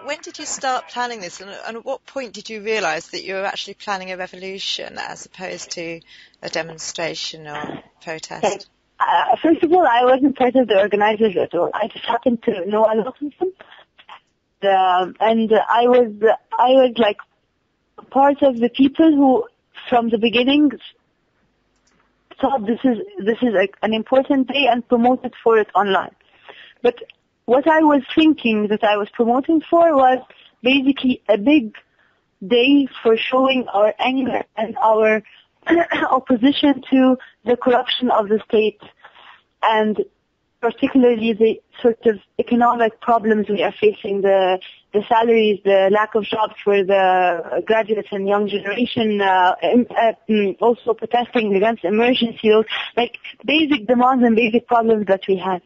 When did you start planning this, and at what point did you realise that you were actually planning a revolution as opposed to a demonstration or protest? First of all, I wasn't part of the organizers at all. I just happened to know a lot of them, and I was like part of the people who, from the beginning, thought this is like an important day and promoted for it online. But what I was thinking that I was promoting for was basically a big day for showing our anger and our opposition to the corruption of the state, and particularly the sort of economic problems we are facing, the salaries, the lack of jobs for the graduates and young generation, also protesting against emergency laws, like basic demands and basic problems that we had.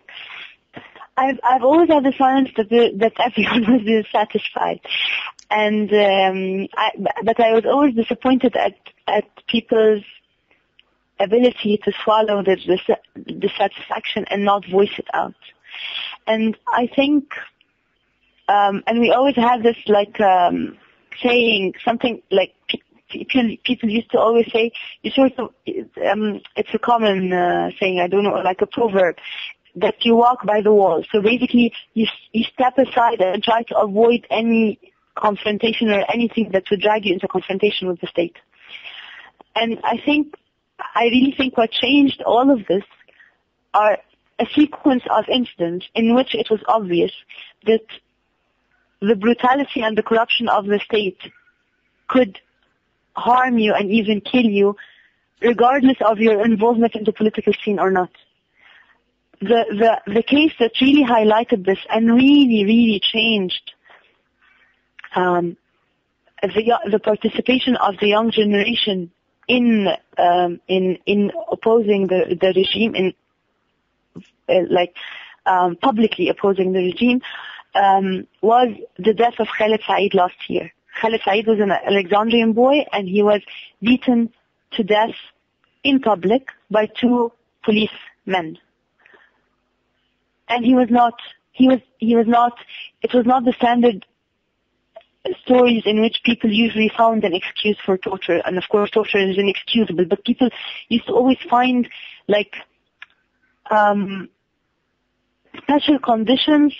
I've always had the sense that everyone was dissatisfied, and but I was always disappointed at people's ability to swallow the dissatisfaction and not voice it out. And I think, and we always have this like saying, something like people used to always say, you sort of, it's a common saying, I don't know, like a proverb, that you walk by the wall. So basically, you step aside and try to avoid any confrontation or anything that would drag you into confrontation with the state. And I really think what changed all of this are a sequence of incidents in which it was obvious that the brutality and the corruption of the state could harm you and even kill you, regardless of your involvement in the political scene or not. The case that really highlighted this and really changed the participation of the young generation in opposing the regime, publicly opposing the regime, was the death of Khaled Said last year. Khaled Said was an Alexandrian boy, and he was beaten to death in public by two policemen. And it was not the standard stories in which people usually found an excuse for torture, and of course torture is inexcusable, but people used to always find like special conditions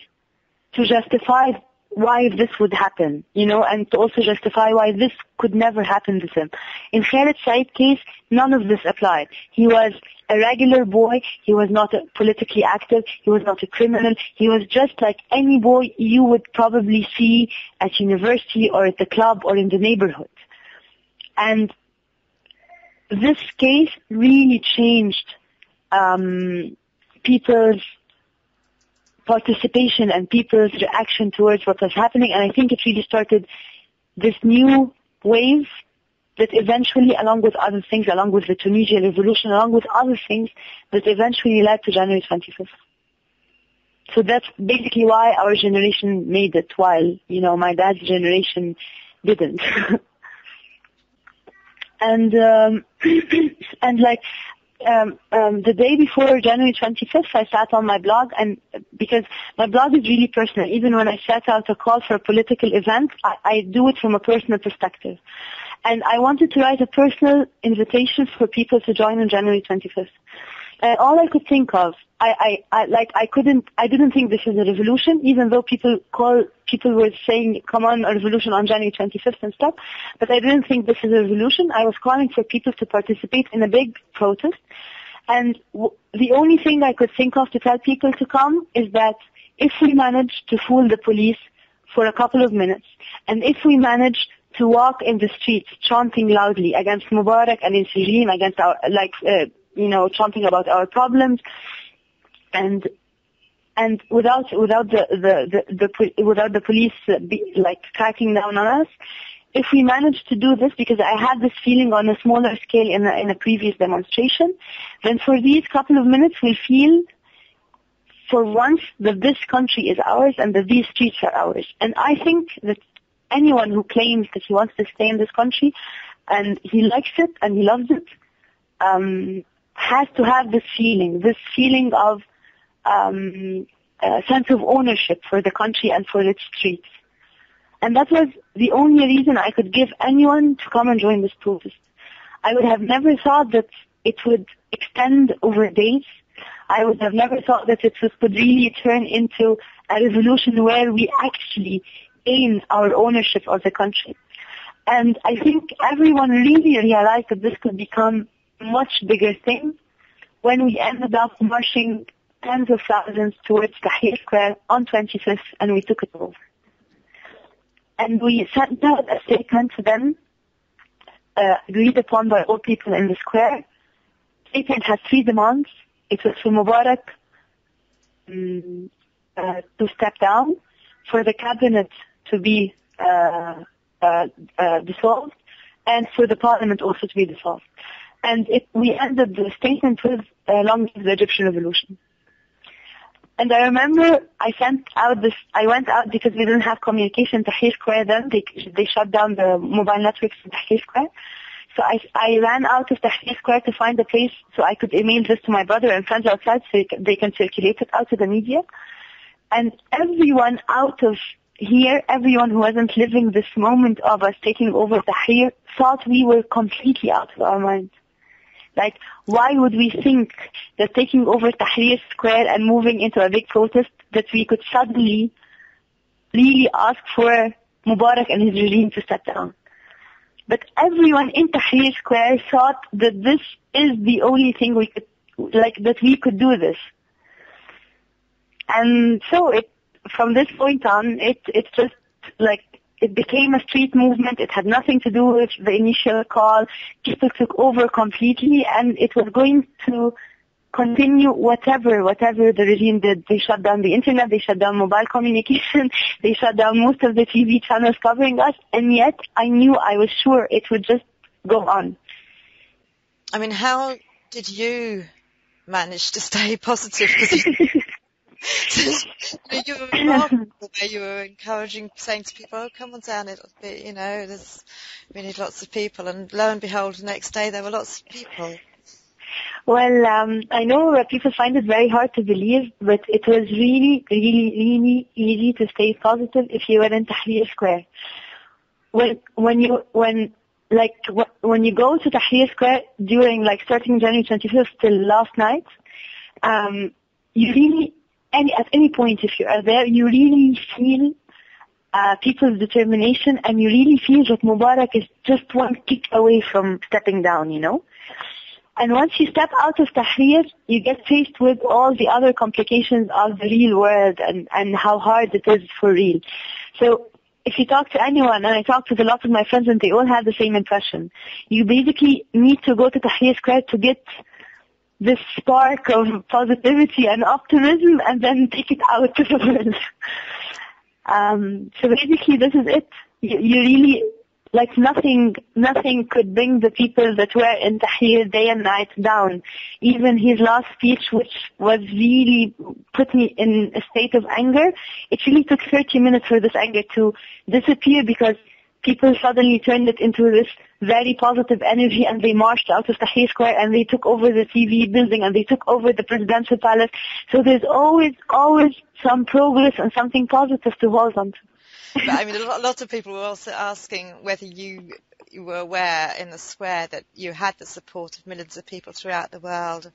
to justify why this would happen, and to also justify why this could never happen to him. In Khaled Said's case, none of this applied. He was a regular boy, he was not politically active, he was not a criminal, he was just like any boy you would probably see at university or at the club or in the neighborhood. And this case really changed people's participation and people's reaction towards what was happening, and I think it really started this new wave that eventually, along with other things, along with the Tunisian revolution, along with other things, that eventually led to January 25th. So that's basically why our generation made it, while, my dad's generation didn't. And the day before January 25th, I sat on my blog, and because my blog is really personal, even when I set out a call for a political event, I do it from a personal perspective. And I wanted to write a personal invitation for people to join on January 25th. And all I could think of, I didn't think this is a revolution, even though people were saying, come on, a revolution on January 25th and stuff, but I didn't think this is a revolution. I was calling for people to participate in a big protest, and the only thing I could think of to tell people to come is that if we manage to fool the police for a couple of minutes, and if we manage to walk in the streets chanting loudly against Mubarak and his regime, against our, chanting about our problems, and without the police cracking down on us, if we manage to do this, because I had this feeling on a smaller scale in a previous demonstration, then for these couple of minutes we'll feel for once that this country is ours and that these streets are ours. And I think that anyone who claims that he wants to stay in this country and he likes it and he loves it, has to have this feeling of a sense of ownership for the country and for its streets. And that was the only reason I could give anyone to come and join this protest. I would have never thought that it would extend over days. I would have never thought that it could really turn into a revolution where we actually gain our ownership of the country. And I think everyone really realized that this could become a much bigger thing when we ended up marching tens of thousands towards Tahrir Square on 25th, and we took it over. And we sent out a statement to them, agreed upon by all people in the square. The statement has 3 demands. It was for Mubarak to step down, for the cabinet to be dissolved, and for the parliament also to be dissolved. And we ended the statement with long live the Egyptian revolution. And I remember I went out because we didn't have communication in Tahrir Square then. They shut down the mobile networks in Tahrir Square. So I ran out of Tahrir Square to find a place so I could email this to my brother and friends outside so they can circulate it out to the media. And everyone out of here, everyone who wasn't living this moment of us taking over Tahrir, thought we were completely out of our minds. Like, why would we think that taking over Tahrir Square and moving into a big protest, that we could suddenly really ask for Mubarak and his regime to step down? But everyone in Tahrir Square thought that this is the only thing we could, that we could do this. And so from this point on, it just, it became a street movement. It had nothing to do with the initial call. People took over completely, and it was going to continue whatever the regime did. They shut down the internet, they shut down mobile communication, they shut down most of the TV channels covering us, and yet I was sure it would just go on. I mean, how did you manage to stay positive? You were remarkable where you were encouraging, saying to people, oh, come on down a little bit, we need lots of people. And lo and behold, the next day there were lots of people. Well, I know that people find it very hard to believe, but it was really, really, really easy to stay positive if you were in Tahrir Square. When you go to Tahrir Square during starting January 25th till last night, you really, at any point if you are there, you really feel people's determination, and you really feel that Mubarak is just one kick away from stepping down, And once you step out of Tahrir, you get faced with all the other complications of the real world and how hard it is for real. So if you talk to anyone, and I talked with a lot of my friends, and they all had the same impression, you basically need to go to Tahrir Square to get this spark of positivity and optimism, and then take it out to the world. So basically this is it. You really, nothing could bring the people that were in Tahrir day and night down. Even his last speech, which was really put me in a state of anger, it really took 30 minutes for this anger to disappear, because people suddenly turned it into this very positive energy, and they marched out of Tahrir Square, and they took over the TV building, and they took over the presidential palace. So there's always some progress and something positive to hold on to. But I mean, a lot of people were also asking whether you were aware in the square that you had the support of millions of people throughout the world.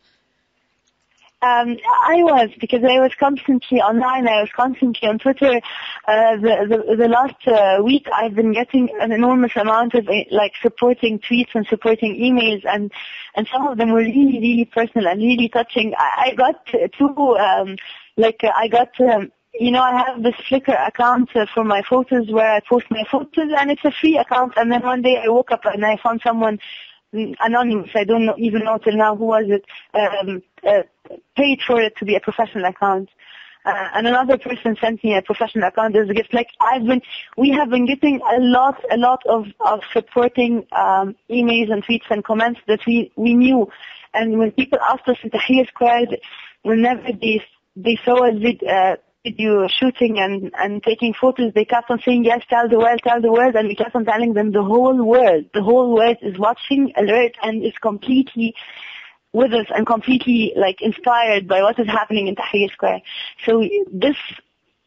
I was, because I was constantly online, I was constantly on Twitter. The last week I've been getting an enormous amount of supporting tweets and supporting emails, and some of them were really, really personal and really touching. I got I have this Flickr account for my photos where I post my photos, and it's a free account, and then one day I woke up and I found someone anonymous, I don't even know till now who was it, paid for it to be a professional account. And another person sent me a professional account as a gift. We have been getting a lot of supporting emails and tweets and comments that we knew. And when people asked us in Tahrir Square, whenever they saw a video shooting and taking photos, they kept on saying, yes, tell the world, and we kept on telling them the whole world is watching, alert, and is completely with us and completely inspired by what is happening in Tahrir Square. So this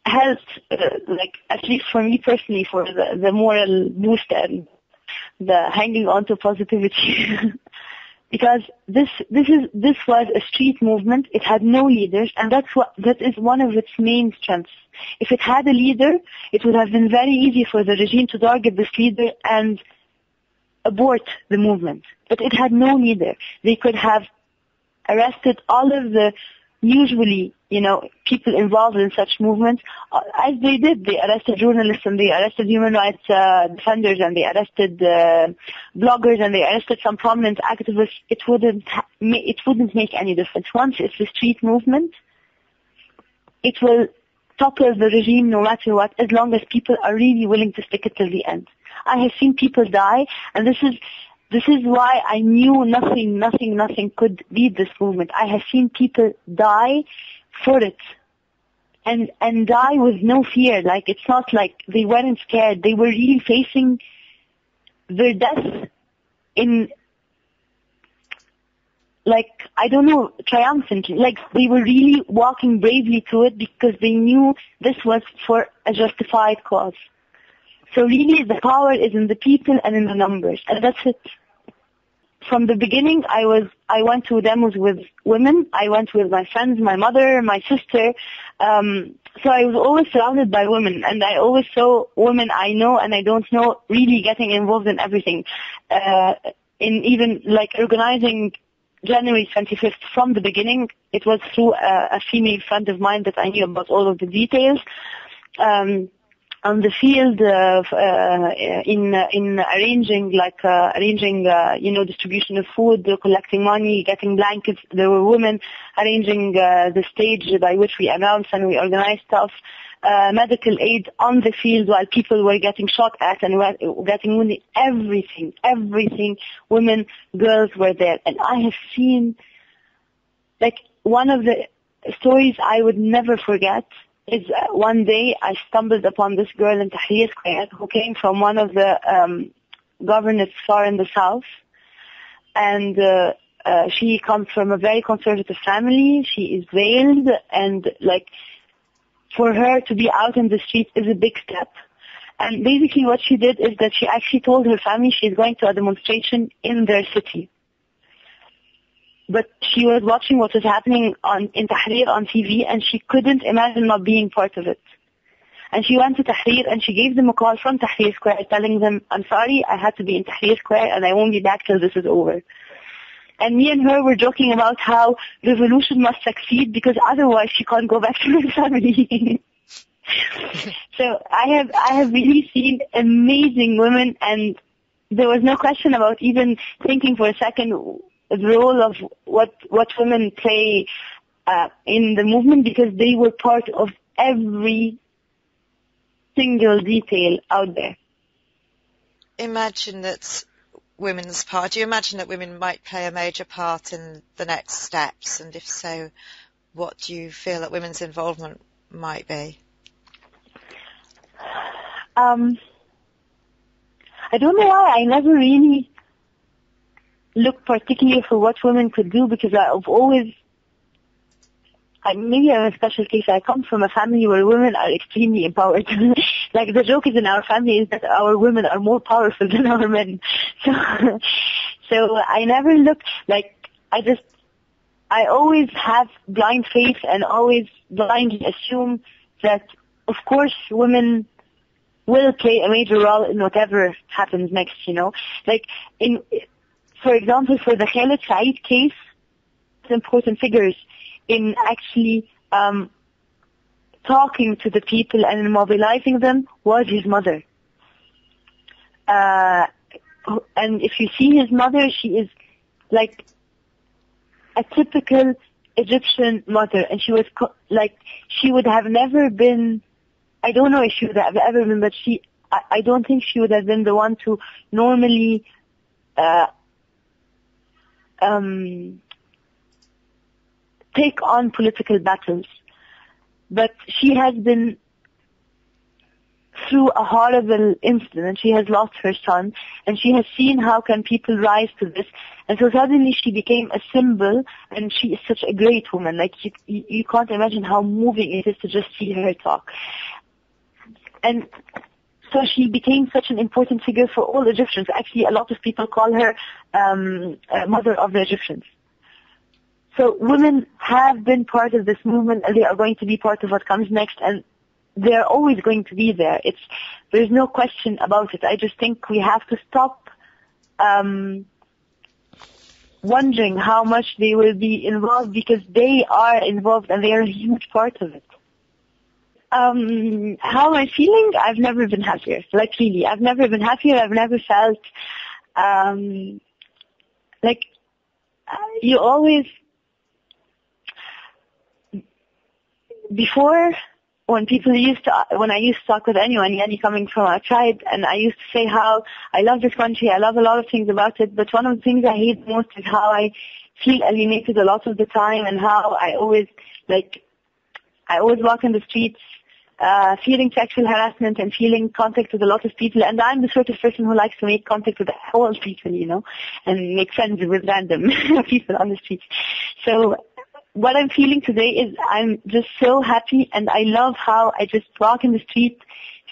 helped, at least for me personally, for the moral boost and the hanging on to positivity. Because this was a street movement. It had no leaders, and that is one of its main strengths. If it had a leader, it would have been very easy for the regime to target this leader and abort the movement. But it had no leader. They could have arrested all of the usually, people involved in such movements, as they did. They arrested journalists, and they arrested human rights defenders, and they arrested bloggers, and they arrested some prominent activists. It wouldn't make any difference. Once it's a street movement, it will topple the regime no matter what, as long as people are really willing to stick it till the end. I have seen people die, and this is why I knew nothing could beat this movement. I have seen people die for it, and die with no fear. It's not like they weren't scared. They were really facing their death in, triumphantly. They were really walking bravely to it because they knew this was for a justified cause. So really the power is in the people and in the numbers, and that's it. From the beginning, I went to demos with women. I went with my friends, my mother, my sister. So I was always surrounded by women, and I always saw women I know and I don't know really getting involved in everything. In even organizing January 25th from the beginning, it was through a female friend of mine that I knew about all of the details. On the field, in arranging distribution of food, collecting money, getting blankets. There were women arranging the stage by which we announced and we organized stuff. Medical aid on the field while people were getting shot at and were getting wounded. Everything. Women, girls were there, and I have seen one of the stories I would never forget. Is one day I stumbled upon this girl in Tahrir Square who came from one of the governorates far in the south, and she comes from a very conservative family. She is veiled, and for her to be out in the street is a big step. And basically what she did is that she actually told her family she's going to a demonstration in their city. But she was watching what was happening in Tahrir on TV, and she couldn't imagine not being part of it. And she went to Tahrir, and she gave them a call from Tahrir Square telling them, I'm sorry, I had to be in Tahrir Square, and I won't be back till this is over. And me and her were joking about how revolution must succeed because otherwise she can't go back to her family. So I have really seen amazing women, and there was no question about even thinking for a second the role of what women play in the movement, because they were part of every single detail out there. Imagine that women's part. Do you imagine that women might play a major part in the next steps? And if so, what do you feel that women's involvement might be? I don't know why I never really looked particularly for what women could do, because I've always, maybe I'm a special case. I come from a family where women are extremely empowered. Like the joke is in our family is that our women are more powerful than our men. So I never looked, like, I always have blind faith and always blindly assume that, of course, women will play a major role in whatever happens next, you know. Like, for example, for the Khalid Said case, important figures in actually talking to the people and mobilizing them was his mother. And if you see his mother, she is like a typical Egyptian mother, and she was she would have never been, I don't know if she would have ever been, but I don't think she would have been the one to normally take on political battles. But she has been through a horrible incident. She has lost her son, and she has seen how can people rise to this. And so suddenly she became a symbol, and she is such a great woman. Like, you can't imagine how moving it is to just see her talk. And so she became such an important figure for all Egyptians. Actually, a lot of people call her mother of the Egyptians. So women have been part of this movement, and they are going to be part of what comes next, and they're always going to be there. There's no question about it. I just think we have to stop wondering how much they will be involved, because they are involved and they are a huge part of it. How am I feeling? I've never been happier. Like, really, I've never been happier. I've never felt like you always, before, when I used to talk with anyone, any coming from our tribe, and I used to say how I love this country, I love a lot of things about it, but one of the things I hate most is how I feel alienated a lot of the time, and how I always walk in the streets feeling sexual harassment and feeling contact with a lot of people, and I'm the sort of person who likes to make contact with all people, you know, and make friends with random people on the streets. So what I'm feeling today is I'm just so happy, and I love how I just walk in the street,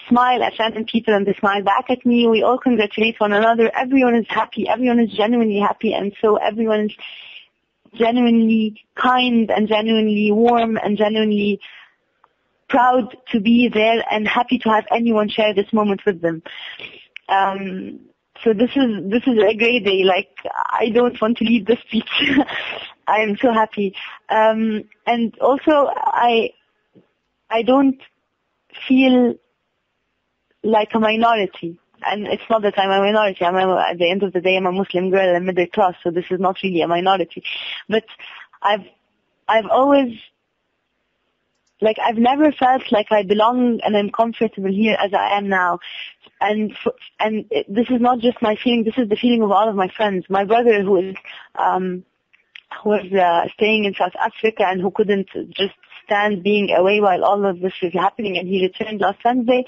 smile at random people, and they smile back at me. We all congratulate one another. Everyone is happy. Everyone is genuinely happy, and so everyone is genuinely kind and genuinely warm and genuinely proud to be there and happy to have anyone share this moment with them. So this is a great day. Like, I don't want to leave this speech. I am so happy. And also, I don't feel like a minority. And it's not that I'm a minority. At the end of the day, I'm a Muslim girl and middle class, so this is not really a minority. But I've always, like, I've never felt like I belong and I'm comfortable here as I am now. And this is not just my feeling, this is the feeling of all of my friends. My brother, who was staying in South Africa and who couldn't just stand being away while all of this was happening, and he returned last Sunday,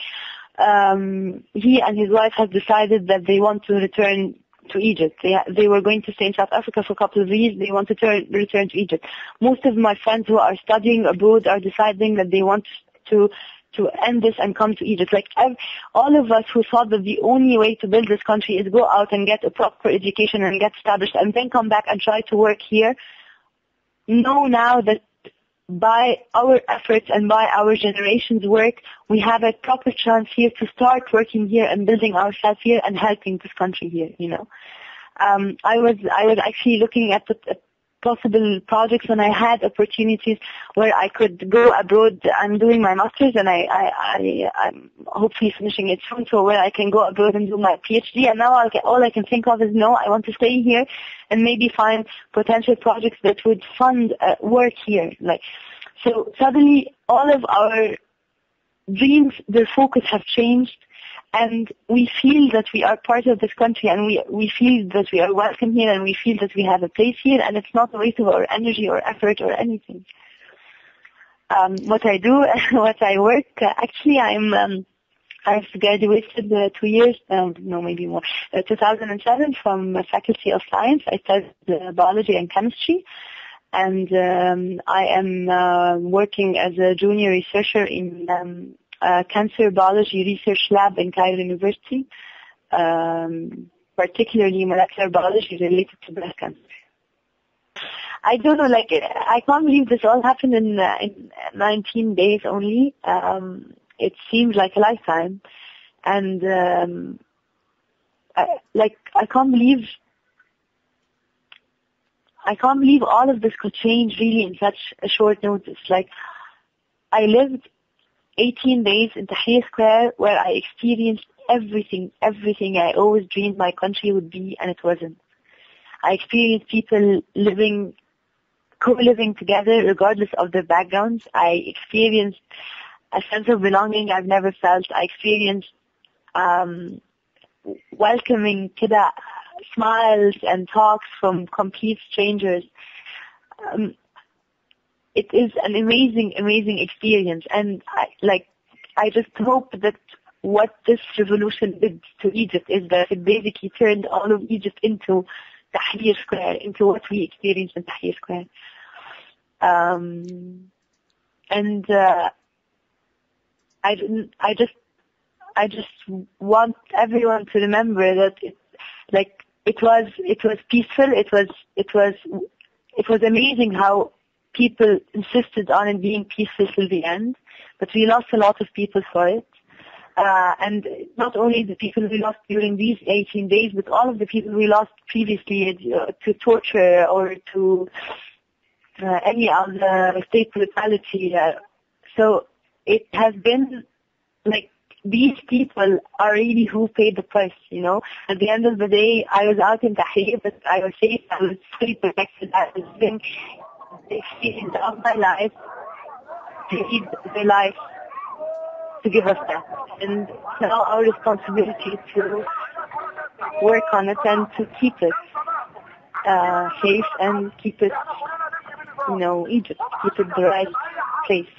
he and his wife have decided that they want to return to Egypt. They were going to stay in South Africa for a couple of years. They want to return to Egypt. Most of my friends who are studying abroad are deciding that they want to end this and come to Egypt. Like, all of us who thought that the only way to build this country is go out and get a proper education and get established and then come back and try to work here, know now that by our efforts and by our generation's work, we have a proper chance here to start working here and building ourselves here and helping this country here, you know. I was actually looking at the possible projects when I had opportunities where I could go abroad. I'm doing my master's, and I'm hopefully finishing it soon, so where I can go abroad and do my PhD. And now all I can think of is, no, I want to stay here and maybe find potential projects that would fund work here. Like, so suddenly all of our dreams, their focus have changed. And we feel that we are part of this country, and we feel that we are welcome here, and we feel that we have a place here, and it's not a waste of our energy or effort or anything. What I do, what I work, actually I'm I've graduated 2 years, no, maybe more, 2007 from Faculty of Science. I studied biology and chemistry, and I am working as a junior researcher in cancer biology research lab in Cairo University, particularly molecular biology related to breast cancer. I don't know, like, I can't believe this all happened in 19 days only. It seems like a lifetime, and I can't believe all of this could change really in such a short notice. Like, I lived 18 days in Tahrir Square where I experienced everything I always dreamed my country would be, and it wasn't. I experienced people co-living together regardless of their backgrounds. I experienced a sense of belonging I've never felt. I experienced welcoming kida smiles and talks from complete strangers. It is an amazing experience, and I just hope that what this revolution did to Egypt is that it basically turned all of Egypt into Tahrir Square, into what we experienced in Tahrir Square. I just want everyone to remember that it was peaceful. It was amazing how people insisted on it being peaceful till the end, but we lost a lot of people for it. And not only the people we lost during these 18 days, but all of the people we lost previously to torture or to any other state brutality. So it has been like these people are really who paid the price, you know. At the end of the day, I was out in Tahrir, but I was safe, I was fully protected. I was living the experience of my life. They need their life to give us that. And it's now our responsibility to work on it and to keep it safe and keep it, you know, Egypt, keep it the right place.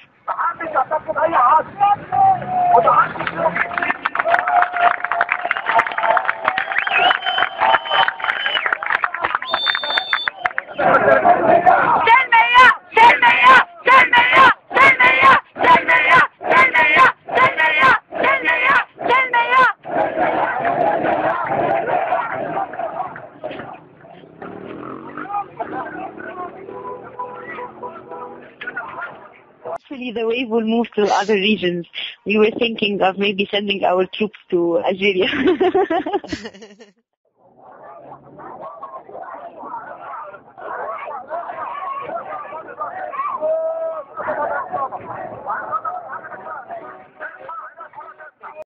Actually, the wave will move to other regions. We were thinking of maybe sending our troops to Algeria.